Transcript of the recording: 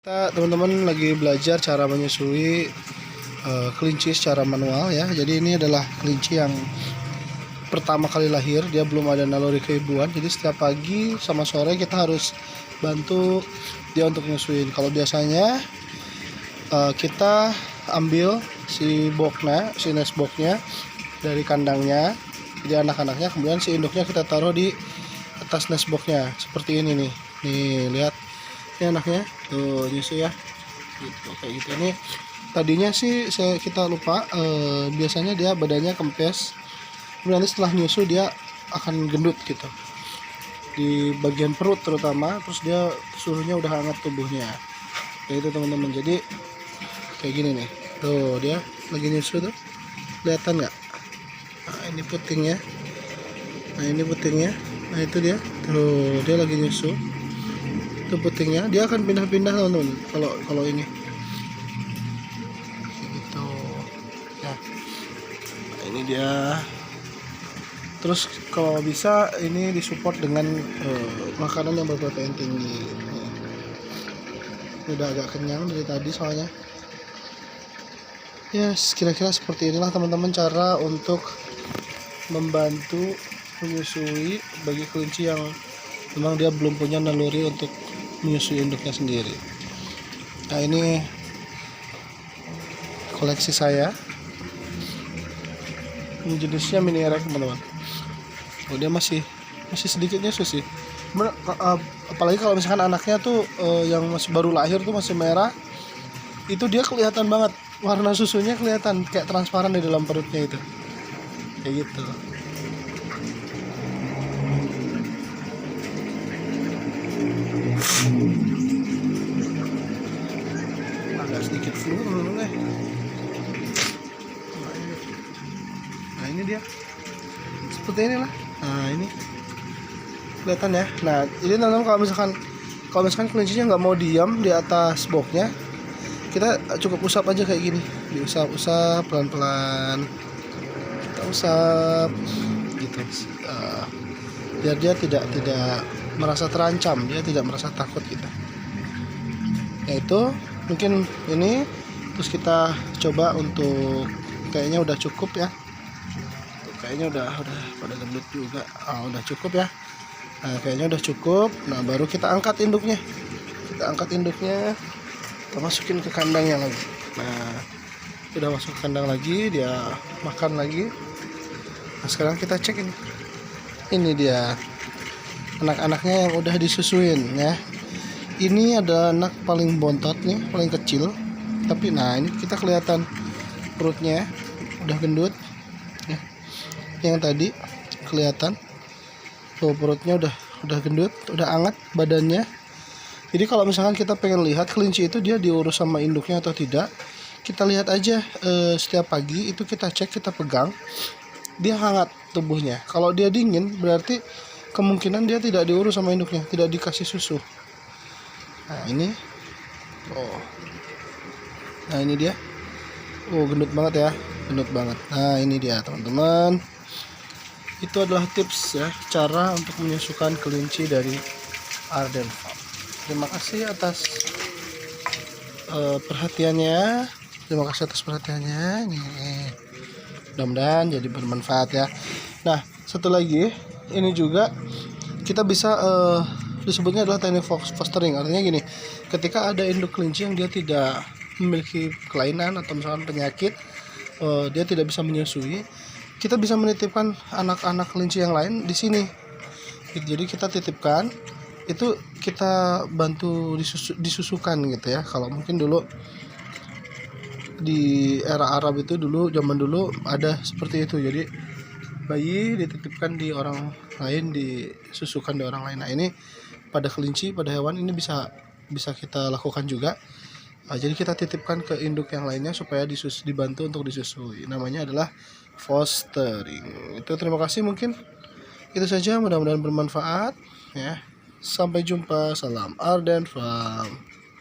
Kita teman-teman lagi belajar cara menyusui kelinci secara manual ya. Jadi ini adalah kelinci yang pertama kali lahir, dia belum ada naluri keibuan. Jadi setiap pagi sama sore kita harus bantu dia untuk nyusuin. Kalau biasanya kita ambil si boknya, si nest boxnya dari kandangnya, jadi anak-anaknya, kemudian si induknya kita taruh di atas nest boxnya seperti ini nih. Nih lihat. Ini anaknya tuh nyusu ya, gitu kayak gitu. Ini tadinya sih kita lupa, biasanya dia badannya kempes, kemudian nanti setelah nyusu dia akan gendut gitu di bagian perut terutama, terus dia suhunya udah hangat tubuhnya kayak itu teman-teman. Jadi kayak gini nih, tuh dia lagi nyusu tuh, kelihatan nggak? Nah, ini putingnya, nah itu dia tuh, dia lagi nyusu. Itu putingnya, dia akan pindah-pindah teman-teman kalau ini gitu ya. Nah, ini dia. Terus kalau bisa ini disupport dengan makanan yang berprotein tinggi. Ini udah agak kenyang dari tadi soalnya ya. Kira-kira seperti inilah teman-teman cara untuk membantu menyusui bagi kelinci yang memang dia belum punya naluri untuk menyusui induknya sendiri. Nah, ini koleksi saya. Ini jenisnya mini erek teman-teman. Oh, dia masih sedikit nyusu sih. Apalagi kalau misalkan anaknya tuh yang masih baru lahir tuh masih merah, itu dia kelihatan banget warna susunya, kelihatan kayak transparan di dalam perutnya itu, kayak gitu. Agak sedikit flu teman-teman. Nah ini dia seperti inilah. Nah ini kelihatan ya. Nah ini teman-teman, kalau misalkan kelincinya nggak mau diam di atas boxnya, kita cukup usap aja kayak gini, diusap-usap pelan-pelan, kita usap gitu, biar dia tidak merasa terancam, dia tidak merasa takut gitu. Yaitu mungkin ini, terus kita coba untuk, kayaknya udah cukup ya. Tuh, kayaknya udah pada gendut juga. Udah cukup ya. Nah, kayaknya udah cukup. Nah, baru kita angkat induknya. Kita masukin ke kandangnya lagi. Nah, udah masuk ke kandang lagi, dia makan lagi. Nah, sekarang kita cek ini. Ini dia anak-anaknya yang udah disusuin ya. Ini ada anak paling bontot nih, paling kecil. Tapi nah ini kita kelihatan perutnya udah gendut ya. Yang tadi kelihatan tuh perutnya udah gendut, udah hangat badannya. Jadi kalau misalkan kita pengen lihat kelinci itu dia diurus sama induknya atau tidak, kita lihat aja setiap pagi itu kita cek, kita pegang, dia hangat tubuhnya. Kalau dia dingin berarti kemungkinan dia tidak diurus sama induknya, tidak dikasih susu. Nah ini, nah ini dia, gendut banget ya, gendut banget. Nah ini dia teman-teman, itu adalah tips ya, cara untuk menyusukan kelinci dari Arden Farm. Terima kasih atas perhatiannya, Ini mudah-mudahan jadi bermanfaat ya. Nah satu lagi, ini juga kita bisa disebutnya adalah teknik fostering. Artinya gini, ketika ada induk kelinci yang dia tidak memiliki kelainan atau misalkan penyakit, dia tidak bisa menyusui, kita bisa menitipkan anak-anak kelinci yang lain di sini. Jadi kita titipkan, itu kita bantu disusukan gitu ya. Kalau mungkin dulu di era Arab itu, zaman dulu ada seperti itu. Jadi bayi dititipkan di orang lain, disusukan di orang lain. Nah ini pada kelinci, pada hewan ini bisa kita lakukan juga. Jadi kita titipkan ke induk yang lainnya supaya dibantu untuk disusui. Namanya adalah fostering. Itu, terima kasih, mungkin itu saja, mudah-mudahan bermanfaat ya. Sampai jumpa, salam Arden Farm.